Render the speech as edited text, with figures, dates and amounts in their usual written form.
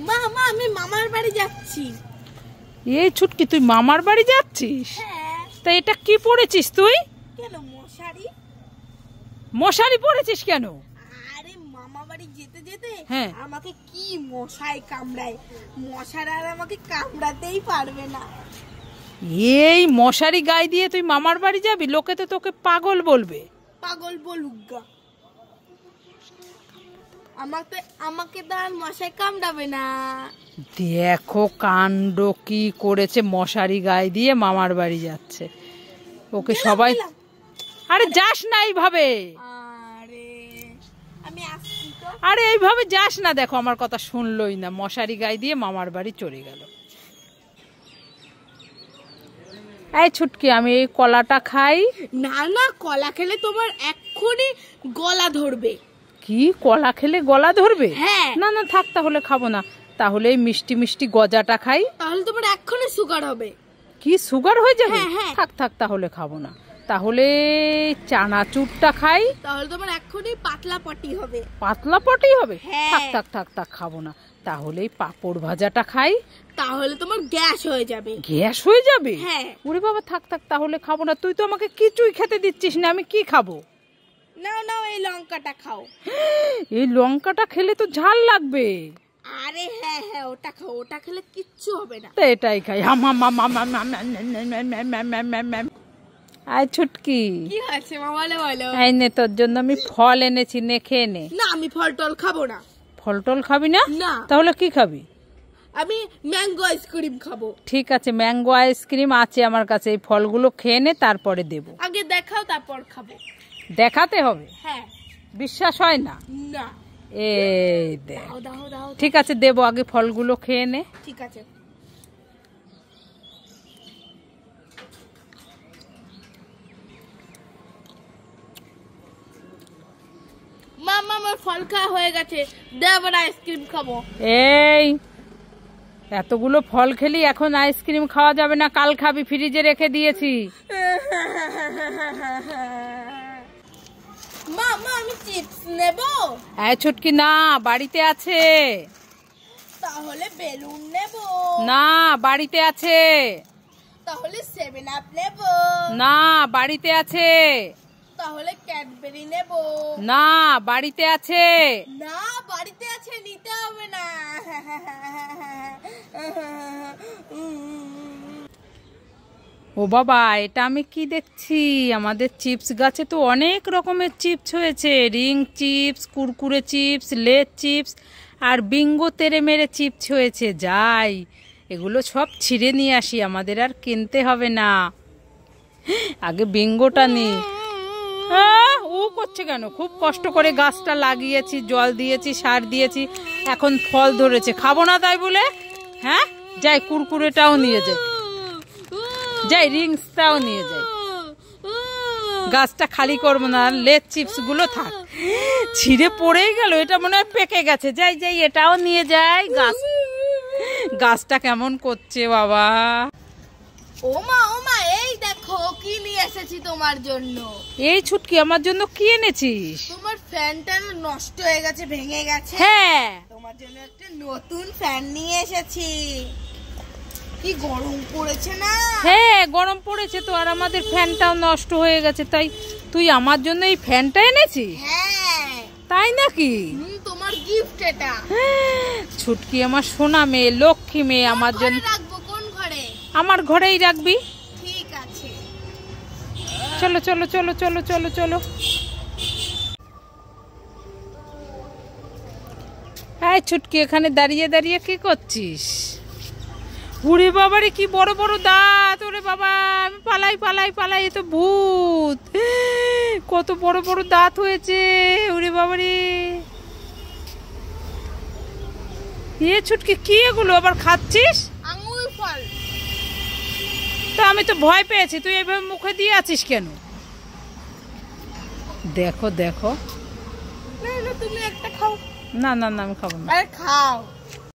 মা মা আমি মামার বাড়ি যাচ্ছি। এই ছুটকি তুই মামার বাড়ি যাচ্ছিস? হ্যাঁ। তা এটা কি পড়েছিস তুই? কেন মশারি? মশারি পড়েছিস কেন? আরে মামা বাড়ি যেতে যেতে হ্যাঁ আমাকে কি মশাই কামড়ায়, মশার আর আমাকে কামড়াতেই পারবে না। এই মশারি গায়ে দিয়ে তুই মামার বাড়ি যাবি? লোকে তো তোকে পাগল বলবে। পাগল বলুক গা, আমাকে তো আর মশাই কামড়াবে না। দেখো কাণ্ড কি করেছে, মশারি গায়ে দিয়ে মামার বাড়ি যাচ্ছে। ওকে সবাই আরে যাস না এইভাবে। আরে আমি আসছি তো। আরে এইভাবে যাস না, দেখো আমার কথা শুনলই না, মশারি গায়ে দিয়ে মামার বাড়ি চলে গেল। এই ছুটকি আমি এই কলাটা খাই। না না, কলা খেলে তোমার এক্ষুনি গলা ধরবে। কি কলা খেলে গলা ধরবে? হ্যাঁ। না না থাক, তাহলে খাবো না, তাহলে এই মিষ্টি মিষ্টি গজাটা খাই। তাহলে তোমার এক্ষুনি সুগার হবে। কি সুগার হয়ে যাবে? হ্যাঁ হ্যাঁ। থাক থাক, তাহলে খাবো না, তাহলে চানাচুরটা খাই। তাহলে তোমার এক্ষুনি পাতলা পটি হবে। পাতলা পটি হবে? হ্যাঁ। থাক থাক থাক থাক, খাবো না, তাহলে এই পাঁপড় ভাজাটা খাই। তাহলে তোমার গ্যাস হয়ে যাবে। গ্যাস হয়ে যাবে? হ্যাঁ। ওরে বাবা থাক থাক, তাহলে খাবো না, তুই তো আমাকে কিছুই খেতে দিচ্ছিস না, আমি কি খাবো? নাও নাও এই লঙ্কাটা খাও। এই লঙ্কাটা খেলে তো ঝাল লাগবে। আরে হ্যাঁ হ্যাঁ ওটা খাও, ওটা খেলে কিচ্ছু হবে না। তো এটাই খাই। আয় ছুটকি। কি হয়েছে মা বলো বলো। এই নে তোর জন্য আমি ফল এনেছি, নে খেয়ে নে। না আমি ফল টল খাবো না। ফল টল খাবি না? না। তাহলে কি খাবি? আমি ম্যাঙ্গো আইসক্রিম খাবো। ঠিক আছে, ম্যাঙ্গো আইসক্রিম আছে আমার কাছে, এই ফলগুলো খেয়ে নে, তারপরে দেবো। আগে দেখাও তারপর খাবো। দেখাতে হবে? হ্যাঁ। বিশ্বাস হয় না? না। এই দেখ। দাও দাও দাও। ঠিক আছে দেবো, আগে ফলগুলো খেয়ে নে। ঠিক আছে। মামা আমার ফল খাওয়া হয়ে গেছে, দে আবার আইসক্রিম খাবো। এই এতগুলো ফল খেলি, এখন আইসক্রিম খাওয়া যাবে না, কাল খাবি, ফ্রিজে রেখে দিয়েছি। মামা আমি চিপস নেবো। এই ছুটকি না, বাড়িতে আছে। তাহলে বেলুন নেবো। না বাড়িতে আছে। তাহলে 7 আপ নেবো। না বাড়িতে আছে। তাহলে ক্যাডবেরি নেবো। না বাড়িতে আছে। না বাড়িতে আছে, নিতে হবে না। ও বাবা, এটা আমি কি দেখছি, আমাদের চিপস গাছে তো অনেক রকমের চিপস হয়েছে, রিং চিপস, কুরকুরে চিপস, লেজ চিপস আর বিঙ্গো তেরে মেরে চিপস হয়েছে। যাই এগুলো সব ছিঁড়ে নিয়ে আসি, আমাদের আর কিনতে হবে না। আগে বিঙ্গোটা নি। ও করছে কেন? খুব কষ্ট করে গাছটা লাগিয়েছি, জল দিয়েছি, সার দিয়েছি, এখন ফল ধরেছে, খাবো না তাই বলে? হ্যাঁ যাই, কুরকুরেটাও নিয়ে যাই, যাই রিংসটাও নিয়ে যাই, গাছটা খালি করবো না, লেজ চিপস গুলো থাক। ছিঁড়ে পড়েই গেল, এটা মনে হয় পেকে গেছে, যাই যাই এটাও নিয়ে যাই। গাছটা কেমন করছে বাবা। ওমা ওমা এই দেখো কি নিয়ে এসেছি তোমার জন্য। এই ছুটকি আমার জন্য কি এনেছিস? তোমার ফ্যানটা নষ্ট হয়ে গেছে, ভেঙে গেছে। হ্যাঁ তোমার জন্য একটা নতুন ফ্যান নিয়ে এসেছি। কি গরম পড়েছে না? হ্যাঁ গরম পড়েছে তো, আর আমাদের ফ্যানটাও নষ্ট হয়ে গেছে, তাই তুই আমার জন্য এই ফ্যানটা এনেছিস? হ্যাঁ। তাই নাকি? তোমার গিফট এটা। ছুটকি আমার সোনা মেয়ে, লক্ষ্মী মেয়ে, আমার জন্য রাখবো। কোন ঘরে? আমার ঘরেই রাখবি। ঠিক আছে। চলো চলো চলো চলো চলো চলো। হ্যাঁ ছুটকি, এখানে দাঁড়িয়ে দাঁড়িয়ে কি করছিস? ওরে বাবারে কি বড় বড় দাঁত, ওরে বাবা আমি পালাই পালাই পালাই, এ তো ভূত, কত বড় বড় দাঁত হয়েছে, ওরে বাবারে। এ ছুটকি কি এগুলো আবার খাচ্ছিস? আঙ্গুর ফল। তা আমি তো ভয় পেয়েছি, তুই এইভাবে মুখে দিয়ে আছিস কেন? দেখো দেখো। না না তুমি একটা খাও। না না না আমি খাবো না। আরে খাও।